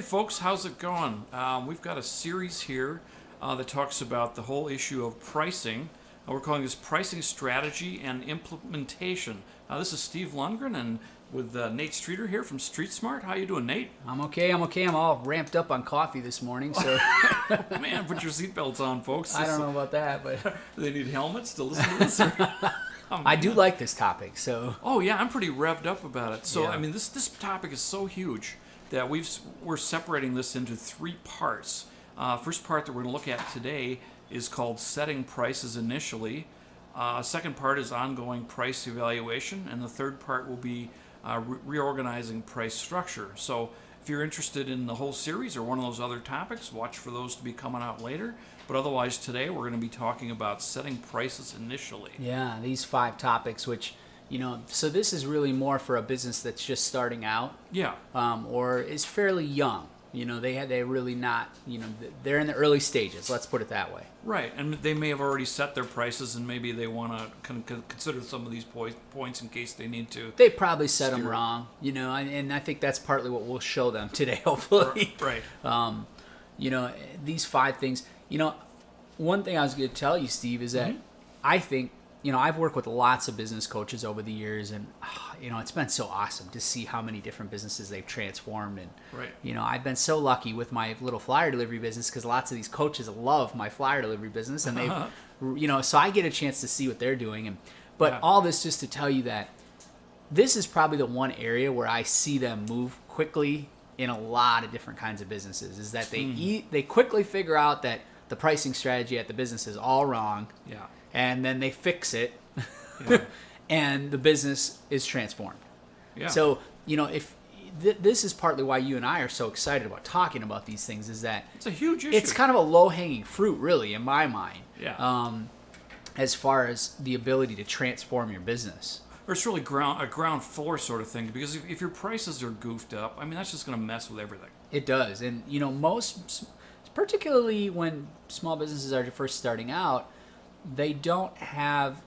folks, how's it going? We've got a series here that talks about the whole issue of pricing. We're calling this Pricing Strategy and Implementation. This is Steve Lundgren and with Nate Streeter here from StreetSmart. How you doing, Nate? I'm okay. I'm all ramped up on coffee this morning. So, Man, put your seatbelts on, folks. I don't know about that, but do they need helmets to listen to this? Oh, I do like this topic. So, oh yeah, I'm pretty revved up about it. So, Yeah. I mean, this topic is so huge that we're separating this into three parts. First part that we're going to look at today is called setting prices initially. Second part is ongoing price evaluation, and the third part will be reorganizing price structure. So if you're interested in the whole series or one of those other topics, watch for those to be coming out later. But otherwise, today we're going to be talking about setting prices initially. yeah, these 5 topics, which, so this is really more for a business that's just starting out, Yeah. or is fairly young. They're really not, they're in the early stages. Let's put it that way. Right, and they may have already set their prices, and maybe they want to consider some of these points in case they need to. They probably set them Steer. wrong, and I think that's partly what we'll show them today, hopefully. Right. These 5 things. One thing I was going to tell you, Steve, is that I think, I've worked with lots of business coaches over the years, and, it's been so awesome to see how many different businesses they've transformed. And, Right. I've been so lucky with my little flyer delivery business because lots of these coaches love my flyer delivery business, and they've, so I get a chance to see what they're doing. But Yeah. all this just to tell you that this is probably the one area where I see them move quickly in a lot of different kinds of businesses, is that they quickly figure out that the pricing strategy at the business is all wrong. Yeah. And then they fix it, Yeah. and the business is transformed. Yeah. So, if this is partly why you and I are so excited about talking about these things, is that It's a huge issue. it's kind of a low-hanging fruit, really, in my mind, Yeah. as far as the ability to transform your business. Or it's really a ground floor sort of thing, because if your prices are goofed up, I mean, that's just going to mess with everything. It does. And, most, particularly when small businesses are first starting out, they don't have,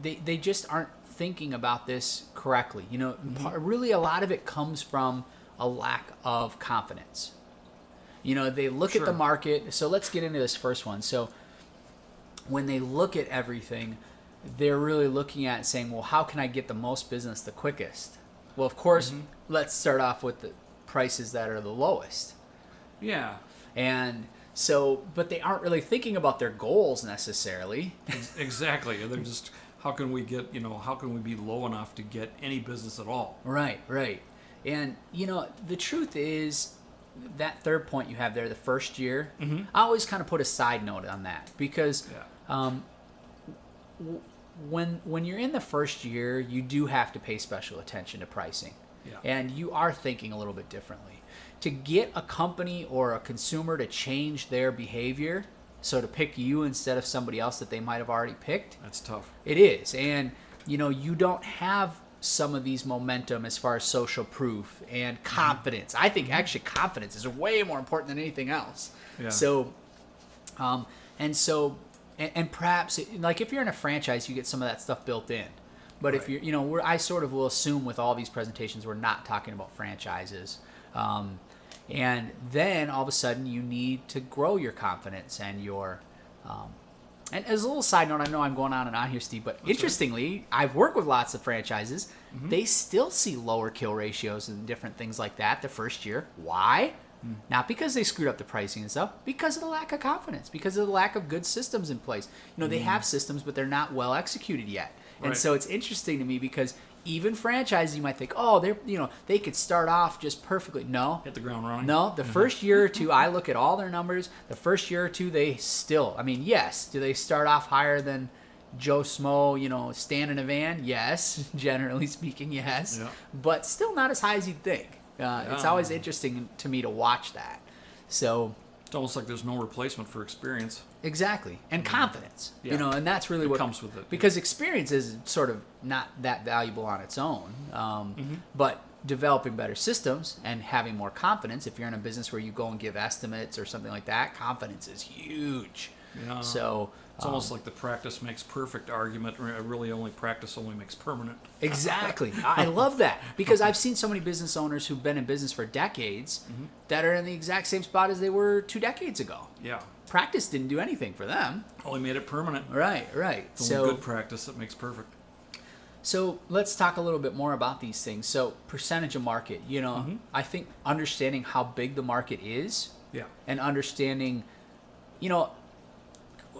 they just aren't thinking about this correctly. Really a lot of it comes from a lack of confidence. They look at the Sure. market. So let's get into this first one. So when they look at everything, they're really looking at saying, well, how can I get the most business the quickest? Well, of course, let's start off with the prices that are the lowest. Yeah. And so, but they aren't really thinking about their goals necessarily. Exactly. They're just, how can we be low enough to get any business at all? Right. And, the truth is that third point you have there, the first year, I always kind of put a side note on that because Yeah. when you're in the first year, you do have to pay special attention to pricing. Yeah. And you are thinking a little bit differently. To get a company or a consumer to change their behavior, so to pick you instead of somebody else that they might have already picked, That's tough. it is. And, you don't have some of these momentum as far as social proof and confidence. I think actually confidence is way more important than anything else. Yeah. So, and perhaps, like if you're in a franchise, you get some of that stuff built in. But if Right. you're, I sort of will assume with all these presentations, we're not talking about franchises. And then all of a sudden you need to grow your confidence and your, and as a little side note, I know I'm going on and on here, Steve, but interestingly, I've worked with lots of franchises. They still see lower kill ratios and different things like that the first year. Why? Not because they screwed up the pricing and stuff, because of the lack of confidence, because of the lack of good systems in place. They have systems, but they're not well executed yet. And Right. so it's interesting to me because even franchises, you might think, oh, they could start off just perfectly. No, Hit the ground running. no. The first year or two, I look at all their numbers. The first year or two, they still, yes, do they start off higher than Joe Smo, stand in a van? Yes, generally speaking, yes. Yeah. But still not as high as you'd think. It's Yeah. always interesting to me to watch that. So It's almost like there's no replacement for experience. exactly, and confidence, Yeah. and that's really It what comes with it. because experience is sort of not that valuable on its own, but developing better systems and having more confidence. If you're in a business where you go and give estimates or something like that, confidence is huge. Yeah. So It's almost like the practice makes perfect argument. Really, only practice only makes permanent. exactly. I love that because I've seen so many business owners who've been in business for decades that are in the exact same spot as they were 2 decades ago. Yeah. Practice didn't do anything for them. Only made it permanent. Right. It's only good practice that makes perfect. So let's talk a little bit more about these things. So percentage of market, I think understanding how big the market is Yeah. and understanding,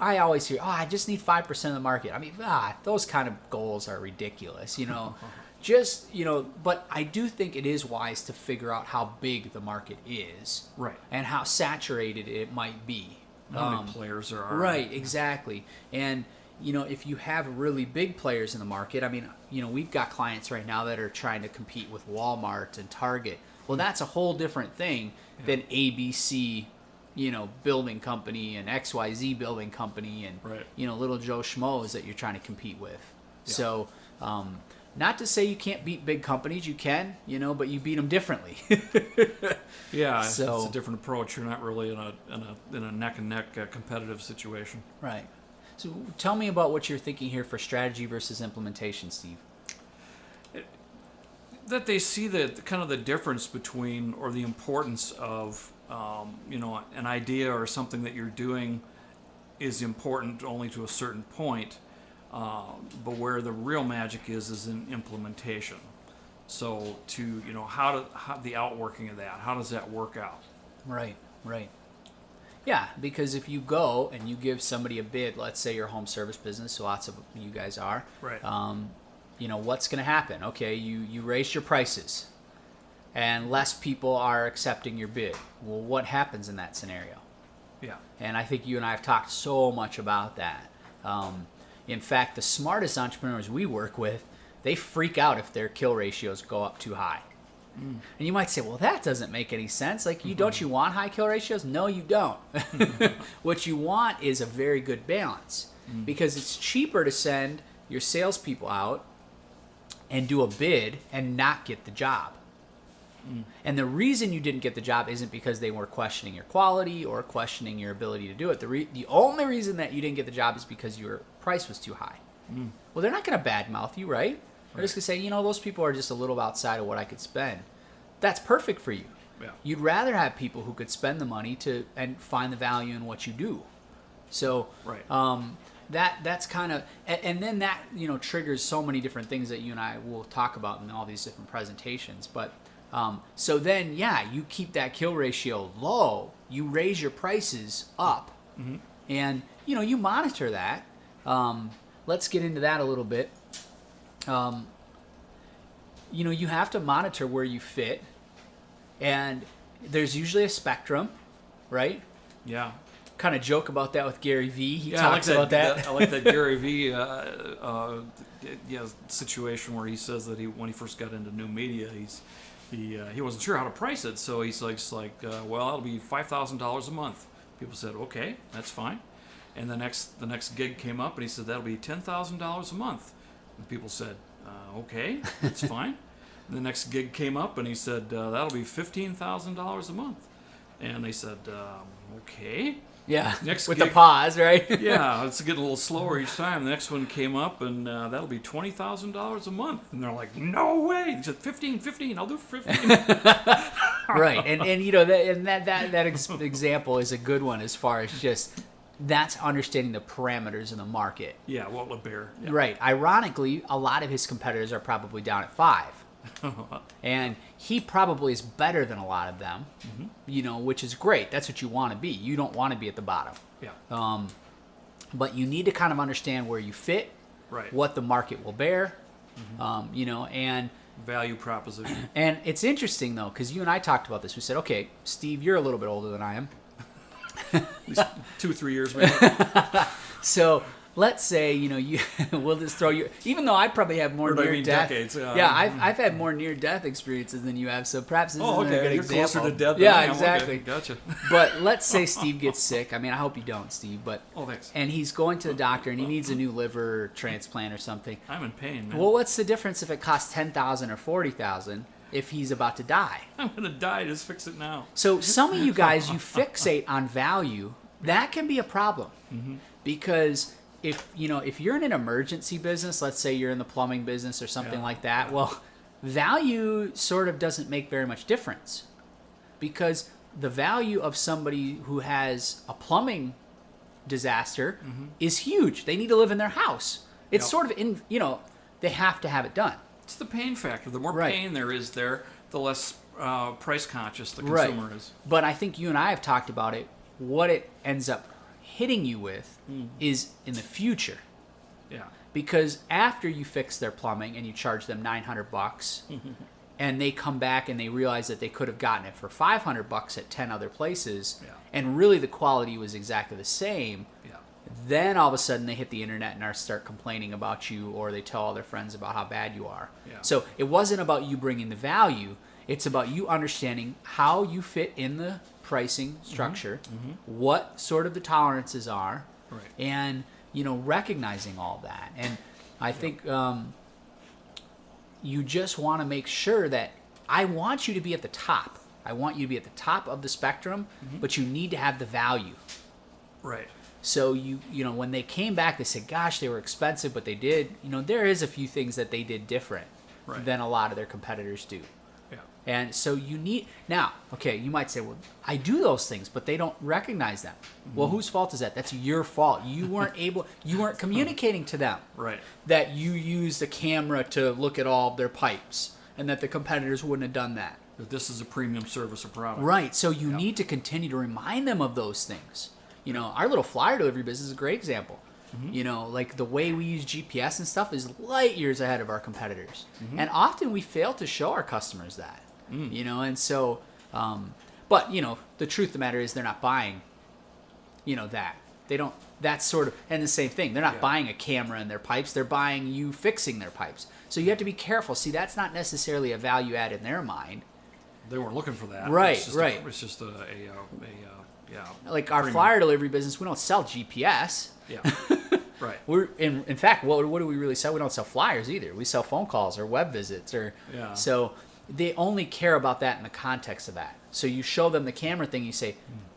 I always hear, I just need 5% of the market. I mean, those kind of goals are ridiculous, but I do think it is wise to figure out how big the market is. Right. And how saturated it might be. How many players there are. Right, exactly. And, if you have really big players in the market, I mean, we've got clients right now that are trying to compete with Walmart and Target. Well, that's a whole different thing than ABC, building company and XYZ building company and, Right. little Joe Schmoes that you're trying to compete with. Yeah. So, not to say you can't beat big companies, you can, but you beat them differently. Yeah, So- it's a different approach. You're not really in a neck and neck competitive situation. Right. So tell me about what you're thinking here for strategy versus implementation, Steve. That they see the kind of the difference between or the importance of an idea or something that you're doing is important only to a certain point, but where the real magic is in implementation. So how the outworking of that, how does that work out? Right. Yeah, because if you go and you give somebody a bid, let's say you're a home service business, so lots of you guys are. Right. What's going to happen? Okay, you raise your prices, and less people are accepting your bid. Well, what happens in that scenario? Yeah. And I think you and I have talked so much about that. In fact, the smartest entrepreneurs we work with, they freak out if their kill ratios go up too high. And you might say, well, that doesn't make any sense. Like, don't you want high kill ratios? No, you don't. What you want is a very good balance because it's cheaper to send your salespeople out and do a bid and not get the job. And the reason you didn't get the job isn't because they were questioning your quality or questioning your ability to do it. The only reason that you didn't get the job is because your price was too high. Well, they're not going to badmouth you, right? They're just going to say, those people are just a little outside of what I could spend. That's perfect for you. Yeah. You'd rather have people who could spend the money and find the value in what you do. So Right. That's kind of, and then that triggers so many different things that you and I will talk about in all these different presentations. But so then you keep that kill ratio low. You raise your prices up, and you monitor that. Let's get into that a little bit. You have to monitor where you fit, and there's usually a spectrum, right? Yeah. Kind of joke about that with Gary Vee. He Yeah, talks about that. I like that Gary Vee situation where he says that when he first got into new media, he wasn't sure how to price it, so he's like, well, it'll be $5,000 a month. People said, okay, that's fine. And the next gig came up, and he said that'll be $10,000 a month. And people said, okay, that's fine. And the next gig came up, and he said that'll be $15,000 a month. And they said, okay. Yeah, Next with gig- the pause, right? Yeah, it's getting a little slower each time. The next one came up, and that'll be $20,000 a month. And they're like, no way. He said, 15, I'll do 15. Right, and that example is a good one as far as just that's understanding the parameters in the market. Yeah, what will it bear? Yeah. Right. Ironically, a lot of his competitors are probably down at 5. And he probably is better than a lot of them, which is great. That's what you want to be. You don't want to be at the bottom. Yeah. But you need to kind of understand where you fit, Right. what the market will bear, and Value proposition. and it's interesting though because you and I talked about this. We said, okay, Steve, you're a little bit older than I am. At least 2-3 years maybe. So let's say we'll just throw you. Even though I probably have more Or do I near mean death. decades, Yeah, I've had more near death experiences than you have. So perhaps this isn't a good You're example. closer to death than Yeah, I am. exactly. Okay, gotcha. But let's say Steve gets sick. I mean, I hope you don't, Steve. But Oh, thanks. and he's going to the doctor and he needs a new liver transplant or something. I'm in pain, man. Well, what's the difference if it costs $10,000 or $40,000 if he's about to die? I'm going to die. Just fix it now. So some of you guys, you fixate on value that can be a problem because if you're in an emergency business, let's say you're in the plumbing business or something like that, well, value sort of doesn't make very much difference because the value of somebody who has a plumbing disaster is huge. They need to live in their house. It's sort of they have to have it done. It's the pain factor. The more pain there is there, the less price conscious the consumer is. But I think you and I have talked about it. What it ends up hitting you with is in the future. Yeah. Because after you fix their plumbing and you charge them $900 and they come back and they realize that they could have gotten it for $500 at 10 other places and really the quality was exactly the same, then all of a sudden they hit the internet and start complaining about you, or they tell all their friends about how bad you are. So it wasn't about you bringing the value. It's about you understanding how you fit in the pricing structure, what sort of the tolerances are, and recognizing all that. And I think you just want to make sure that I want you to be at the top. I want you to be at the top of the spectrum, but you need to have the value. Right. So when they came back, they said, "Gosh, they were expensive," but they did. There is a few things that they did different than a lot of their competitors do. And so you need now. Okay, you might say, "Well, I do those things, but they don't recognize them." Well, whose fault is that? That's your fault. You weren't you weren't communicating to them that you used a camera to look at all of their pipes, and that the competitors wouldn't have done that. That this is a premium service or product. Right. So you need to continue to remind them of those things. Our little flyer delivery business is a great example. Like the way we use GPS and stuff is light years ahead of our competitors, and often we fail to show our customers that. And so, but the truth of the matter is they're not buying, that. They don't, that's sort of, and the same thing, they're not buying a camera in their pipes, they're buying you fixing their pipes. So you have to be careful. See, that's not necessarily a value add in their mind. They weren't looking for that. Right, It's just like our flyer delivery business, we don't sell GPS. Yeah. Right. We're in fact, what do we really sell? We don't sell flyers either. We sell phone calls or web visits so they only care about that in the context of that. So you show them the camera thing, you say,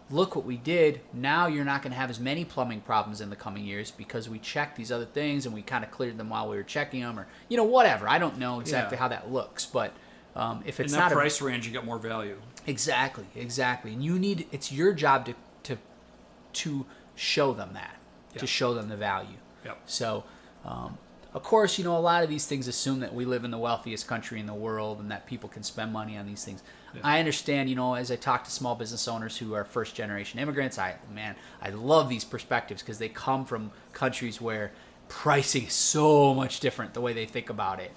"Look what we did. Now you're not going to have as many plumbing problems in the coming years because we checked these other things and we kind of cleared them while we were checking them," or whatever. I don't know exactly how that looks, but if it's in not that price range, you get more value. Exactly. And it's your job to show them that, to show them the value. So, of course, a lot of these things assume that we live in the wealthiest country in the world and that people can spend money on these things. I understand, as I talk to small business owners who are first generation immigrants, I love these perspectives because they come from countries where pricing is so much different the way they think about it.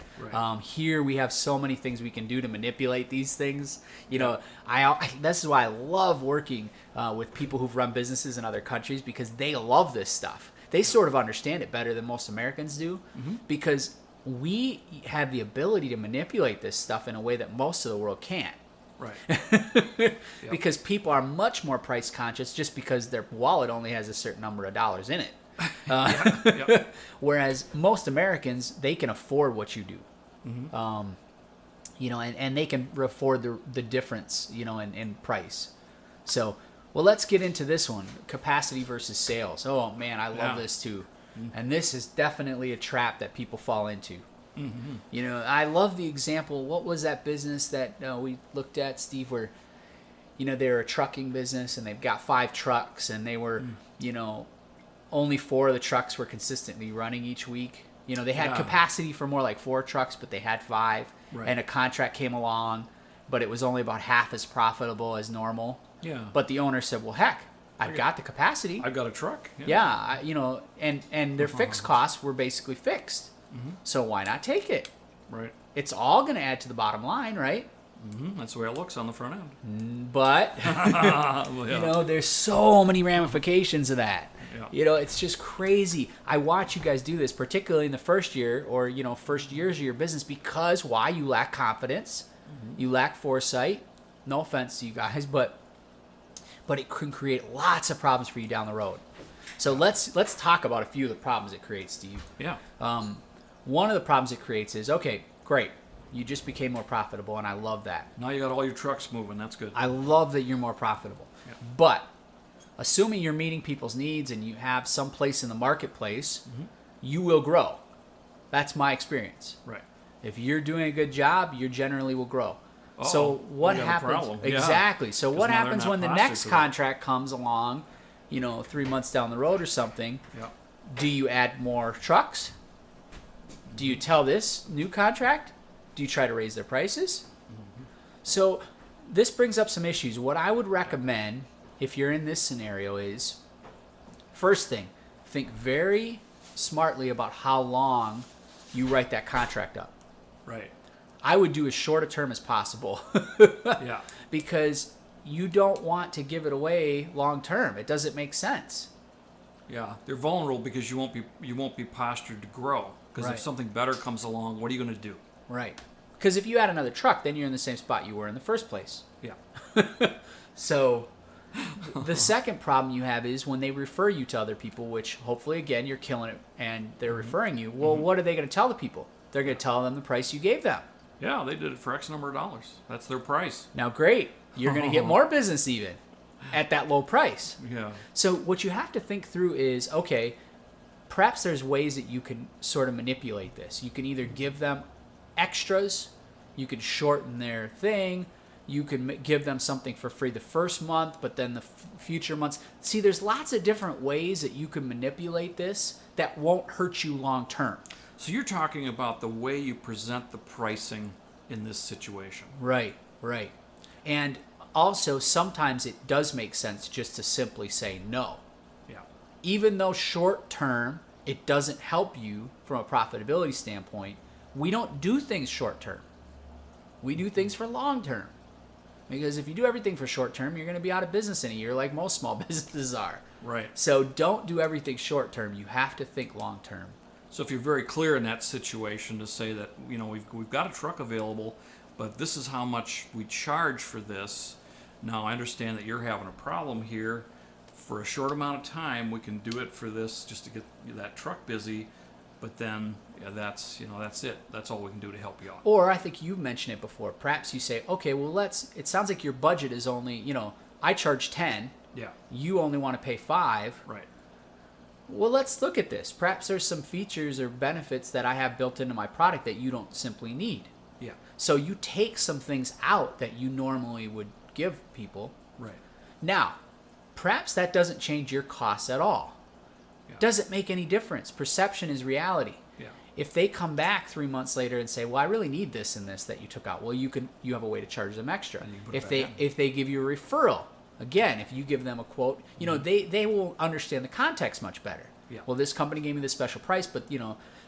Here we have so many things we can do to manipulate these things. This is why I love working with people who've run businesses in other countries because they love this stuff. They sort of understand it better than most Americans do because we have the ability to manipulate this stuff in a way that most of the world can't. Because people are much more price conscious just because their wallet only has a certain number of dollars in it. Whereas most Americans, they can afford what you do. And they can afford the difference, in price. So, well, let's get into this one, capacity versus sales. Oh, man, I love this too. And this is definitely a trap that people fall into. I love the example. What was that business that we looked at, Steve, where, they're a trucking business and they've got 5 trucks and they were, only 4 of the trucks were consistently running each week. They had capacity for more like 4 trucks, but they had 5. And a contract came along, but it was only about half as profitable as normal. But the owner said, "Well, heck, I've got the capacity. I've got a truck." And their fixed costs were basically fixed. So why not take it? Right. It's all going to add to the bottom line, right? That's the way it looks on the front end. But, there's so many ramifications of that. It's just crazy. I watch you guys do this, particularly in the first year or, first years of your business, because why? You lack confidence. You lack foresight. No offense to you guys, but it can create lots of problems for you down the road. So let's talk about a few of the problems it creates, Steve. One of the problems it creates is, okay, great. You just became more profitable, and I love that. Now you got all your trucks moving. That's good. I love that you're more profitable. But assuming you're meeting people's needs and you have some place in the marketplace, you will grow. That's my experience. Right. If you're doing a good job, you generally will grow. Uh-oh, so what we got a happens? problem. Yeah. Exactly. So 'Cause what now they're happens not when the postured next for that. contract comes along, 3 months down the road or something? Yeah. Do you add more trucks? Do you tell this new contract? Do you try to raise their prices? So this brings up some issues. What I would recommend if you're in this scenario is, first thing, think very smartly about how long you write that contract up. Right. I would do as short a term as possible. Yeah. Because you don't want to give it away long term. It doesn't make sense. Yeah. They're vulnerable because you won't be postured to grow. Because Right. if something better comes along, what are you going to do? Right. Because if you add another truck, then you're in the same spot you were in the first place. Yeah. So the second problem you have is when they refer you to other people, which hopefully, again, you're killing it and they're referring you. Well, what are they going to tell the people? They're going to tell them the price you gave them. Yeah, they did it for X number of dollars. That's their price. Now, great. You're going to get more business even at that low price. Yeah. So what you have to think through is, okay, perhaps there's ways that you can sort of manipulate this. You can either give them extras, you can shorten their thing, you can give them something for free the first month, but then the future months. See, there's lots of different ways that you can manipulate this that won't hurt you long term. So you're talking about the way you present the pricing in this situation. Right, right. And also, sometimes it does make sense just to simply say no. Yeah. Even though short term, it doesn't help you from a profitability standpoint, we don't do things short term. We do things for long term. Because if you do everything for short term, you're going to be out of business in a year like most small businesses are. Right. So don't do everything short term. You have to think long term. So if you're very clear in that situation to say that, we've got a truck available, but this is how much we charge for this. Now I understand that you're having a problem here. For a short amount of time, we can do it for this just to get that truck busy. But then, that's it. That's all we can do to help you out. Or I think you've mentioned it before. Perhaps you say, okay, well, it sounds like your budget is only, I charge 10. Yeah. You only want to pay 5. Right. Well, let's look at this. Perhaps there's some features or benefits that I have built into my product that you don't simply need. Yeah. So you take some things out that you normally would give people. Right. Now, perhaps that doesn't change your costs at all. Yeah. Doesn't make any difference. Perception is reality. Yeah. If they come back 3 months later and say, "Well, I really need this and this that you took out," well, you have a way to charge them extra. And you can put it back in. If they give you a referral, again, if you give them a quote, they will understand the context much better. Yeah. Well, this company gave me this special price, but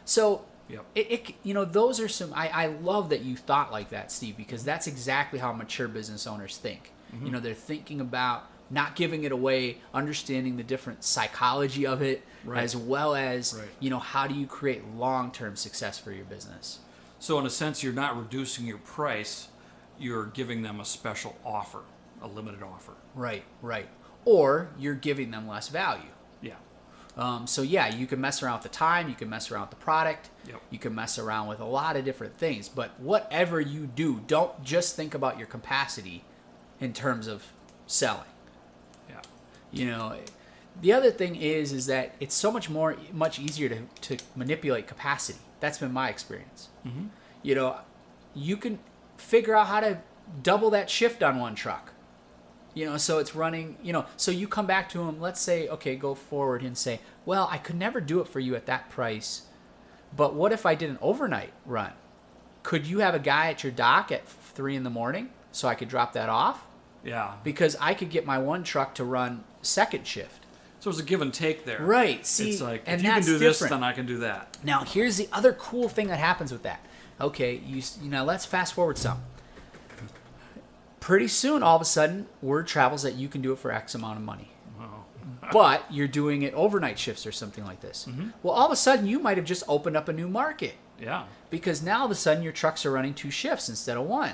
so Yep. those are some. I love that you thought like that, Steve, because that's exactly how mature business owners think. They're thinking about not giving it away, understanding the different psychology of it, Right. as well as Right. how do you create long-term success for your business. So in a sense, you're not reducing your price. You're giving them a special offer, a limited offer. Right. Or you're giving them less value. Yeah. So you can mess around with the time, you can mess around with the product, Yep. you can mess around with a lot of different things. But whatever you do, don't just think about your capacity in terms of selling. Yeah. The other thing is that it's so much easier to manipulate capacity. That's been my experience. Mm-hmm. You can figure out how to double that shift on one truck. So it's running, so you come back to them, let's say, okay, go forward and say, well, I could never do it for you at that price, but what if I did an overnight run? Could you have a guy at your dock at 3 a.m. so I could drop that off? Yeah. Because I could get my one truck to run second shift. So it's a give and take there. Right. See, it's like, and if you can that's do this, different. then I can do that. Now, here's the other cool thing that happens with that. Okay, let's fast forward some. Pretty soon, all of a sudden, word travels that you can do it for X amount of money. Wow. But you're doing it overnight shifts or something like this. Mm-hmm. Well, all of a sudden, you might have just opened up a new market. Yeah. Because now, all of a sudden, your trucks are running 2 shifts instead of 1.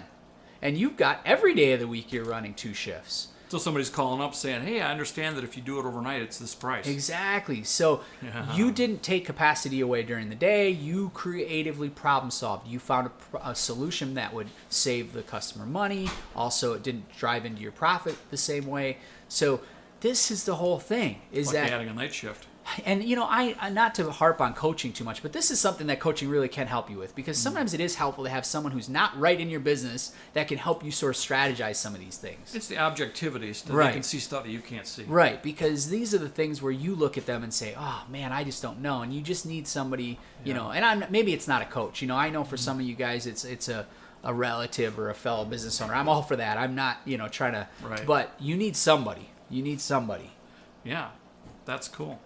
And you've got every day of the week you're running 2 shifts. So somebody's calling up saying, hey, I understand that if you do it overnight, it's this price. Exactly. So Yeah. you didn't take capacity away during the day. You creatively problem solved. You found a solution that would save the customer money. Also, it didn't drive into your profit the same way. So this is the whole thing. Is Like that adding a night shift. And I not to harp on coaching too much, but this is something that coaching really can help you with, because sometimes it is helpful to have someone who's not right in your business that can help you sort of strategize some of these things. It's the objectivity. So Right. They can see stuff that you can't see. Right, because these are the things where you look at them and say, "Oh man, I just don't know," and you just need somebody, you know. And maybe it's not a coach, you know. I know for some of you guys, it's a relative or a fellow business owner. I'm all for that. I'm not, trying to. Right. But you need somebody. You need somebody. Yeah, that's cool.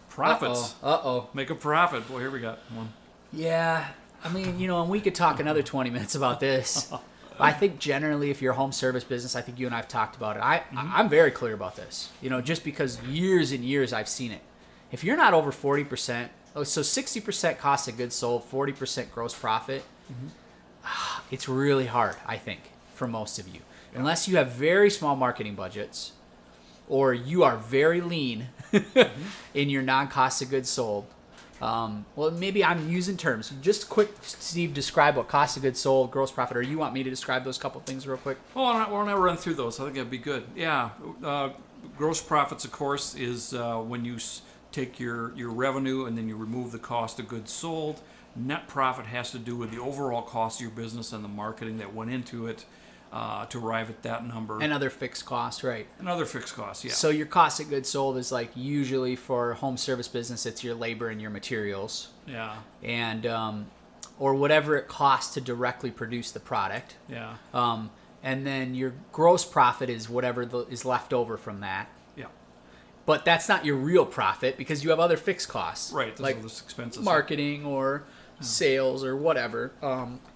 Profits. Uh-oh. Make a profit. Boy, here we got one. Yeah, I mean, and we could talk another 20 minutes about this. I think generally, if you're a home service business, I think you and I have talked about it. I'm very clear about this, just because years and years I've seen it. If you're not over 40%, so 60% cost of goods sold, 40% gross profit, it's really hard, I think, for most of you. Unless you have very small marketing budgets, or you are very lean in your non-cost of goods sold. Well, maybe I'm using terms. Just quick, Steve, describe what cost of goods sold, gross profit, or you want me to describe those couple things real quick? Well, why don't I run through those? I think that'd be good. Yeah. Gross profits, of course, is when you take your revenue and then you remove the cost of goods sold. Net profit has to do with the overall cost of your business and the marketing that went into it to arrive at that number. And other fixed costs, right? And other fixed costs, yeah. So your cost of goods sold is like usually for home service business, it's your labor and your materials. Yeah. And or whatever it costs to directly produce the product. Yeah. And then your gross profit is whatever is left over from that. Yeah. But that's not your real profit because you have other fixed costs. Right. Those like are those expenses. marketing or sales or whatever.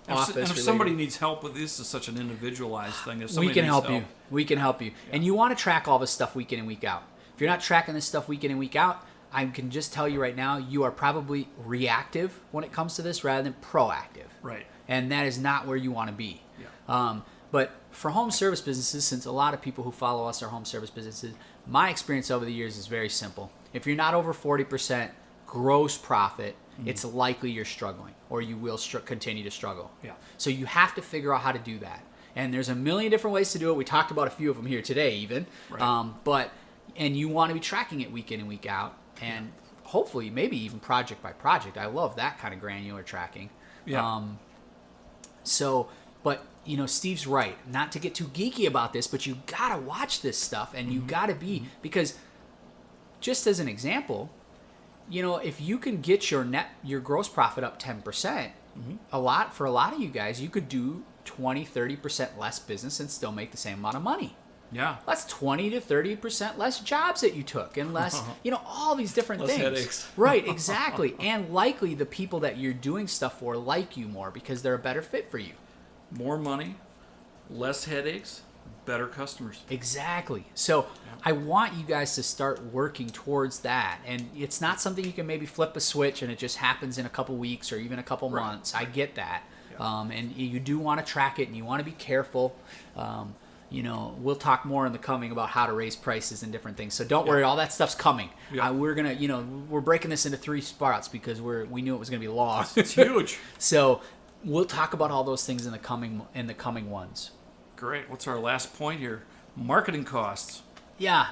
Office and if somebody needs help with this, is such an individualized thing. If we somebody can needs help you. We can help you. And you want to track all this stuff week in and week out. If you're not tracking this stuff week in and week out, I can just tell you right now, you are probably reactive when it comes to this rather than proactive. Right. And that is not where you want to be. Yeah. But for home service businesses, since a lot of people who follow us are home service businesses, my experience over the years is very simple. If you're not over 40% gross profit, it's likely you're struggling or you will continue to struggle. Yeah. So you have to figure out how to do that. And there's a million different ways to do it. We talked about a few of them here today even. Right. And you want to be tracking it week in and week out. And hopefully maybe even project by project. I love that kind of granular tracking. Yeah. But Steve's right. Not to get too geeky about this, but you got to watch this stuff and you got to be, because just as an example, if you can get your gross profit up 10%, for a lot of you guys, you could do 20-30% less business and still make the same amount of money. Yeah. That's 20 to 30% less jobs that you took, and less, all these different Less things. headaches. Right, exactly. And likely the people that you're doing stuff for like you more because they're a better fit for you. More money, less headaches, better customers. Exactly. So I want you guys to start working towards that. And it's not something you can maybe flip a switch and it just happens in a couple weeks or even a couple months. I get that. Yeah. And you do want to track it and you want to be careful. We'll talk more in the coming about how to raise prices and different things. So don't worry, all that stuff's coming. Yeah. We're breaking this into 3 parts because we knew it was going to be long. It's huge. So we'll talk about all those things in the coming ones. Great. What's our last point here? Marketing costs. Yeah.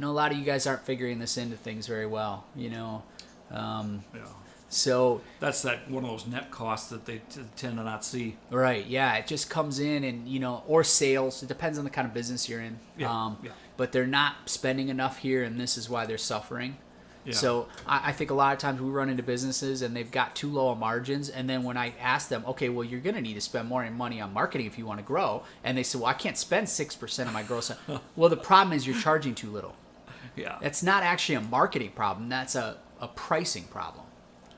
A lot of you guys aren't figuring this into things very well, Yeah. So That's one of those net costs that they tend to not see. right, yeah, it just comes in and or sales. It depends on the kind of business you're in. Yeah. But they're not spending enough here, and this is why they're suffering. Yeah. So I think a lot of times we run into businesses and they've got too low of margins, and then when I ask them, okay, well, you're going to need to spend more money on marketing if you want to grow, and they say, well, I can't spend 6% of my gross. Well, the problem is you're charging too little. Yeah. That's not actually a marketing problem. That's a pricing problem.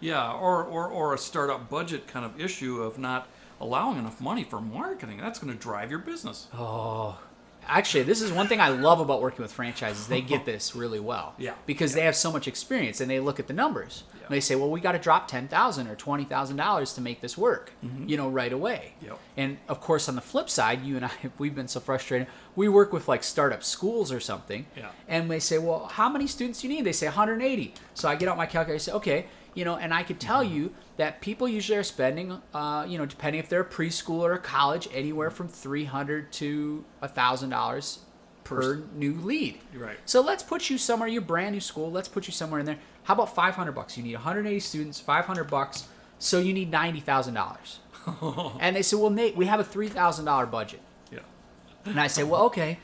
Yeah, or a startup budget kind of issue of not allowing enough money for marketing. That's going to drive your business. Oh, actually, this is one thing I love about working with franchises. They get this really well. Yeah. Because they have so much experience and they look at the numbers. Yeah. And they say, well, we got to drop $10,000 or $20,000 to make this work, right away. Yep. And of course, on the flip side, you and I, we've been so frustrated. We work with like startup schools or something. Yeah. And they say, well, how many students do you need? They say 180. So I get out my calculator and say, okay. And I could tell you that people usually are spending, depending if they're a preschool or a college, anywhere from $300 to $1,000 per new lead. Right. So let's put you somewhere, you're brand new school, let's put you somewhere in there. How about $500? You need 180 students, $500, so you need $90,000. And they said, well, Nate, we have a $3,000 budget. Yeah. And I say, well, okay,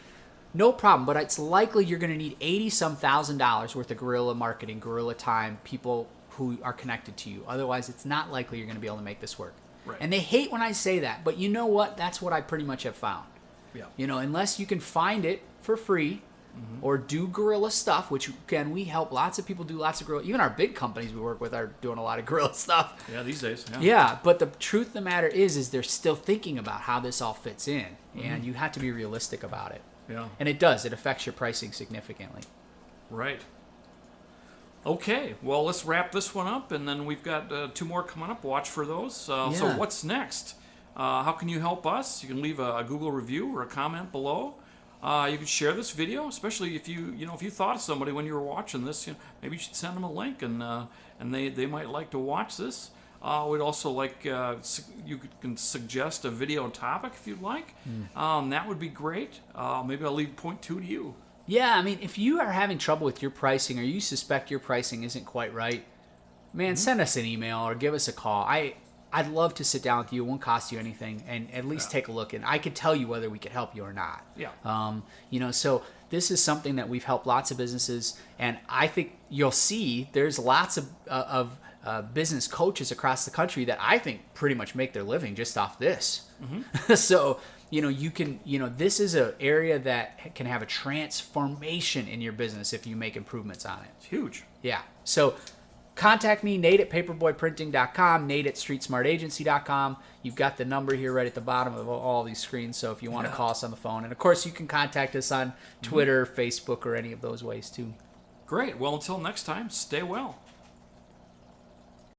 no problem, but it's likely you're going to need $80-some thousand worth of guerrilla marketing, guerrilla time, people who are connected to you. Otherwise, it's not likely you're going to be able to make this work. Right. And they hate when I say that, but you know what? That's what I pretty much have found. Yeah. You know, unless you can find it for free or do guerrilla stuff, which, again, we help lots of people do lots of guerrilla. Even our big companies we work with are doing a lot of guerrilla stuff. Yeah, these days. Yeah. Yeah, but the truth of the matter is they're still thinking about how this all fits in, and you have to be realistic about it. Yeah. And it does. It affects your pricing significantly. Right. Okay, well, let's wrap this one up, and then we've got 2 more coming up. Watch for those. So Yeah. what's next? How can you help us? You can leave a Google review or a comment below. You can share this video, especially if if you thought of somebody when you were watching this. Maybe you should send them a link, and they might like to watch this. We'd also like you can suggest a video topic if you'd like. That would be great. Maybe I'll leave point 2 to you. Yeah, I mean, if you are having trouble with your pricing or you suspect your pricing isn't quite right, man, send us an email or give us a call. I'd love to sit down with you. It won't cost you anything, and at least take a look. And I could tell you whether we could help you or not. Yeah. So this is something that we've helped lots of businesses, and I think you'll see there's lots of business coaches across the country that I think pretty much make their living just off this. So, you can, this is an area that can have a transformation in your business if you make improvements on it. It's huge. Yeah. So contact me, Nate at paperboyprinting.com, Nate at streetsmartagency.com. You've got the number here right at the bottom of all these screens, so if you want to call us on the phone. And, of course, you can contact us on Twitter, Facebook, or any of those ways, too. Great. Well, until next time, stay well.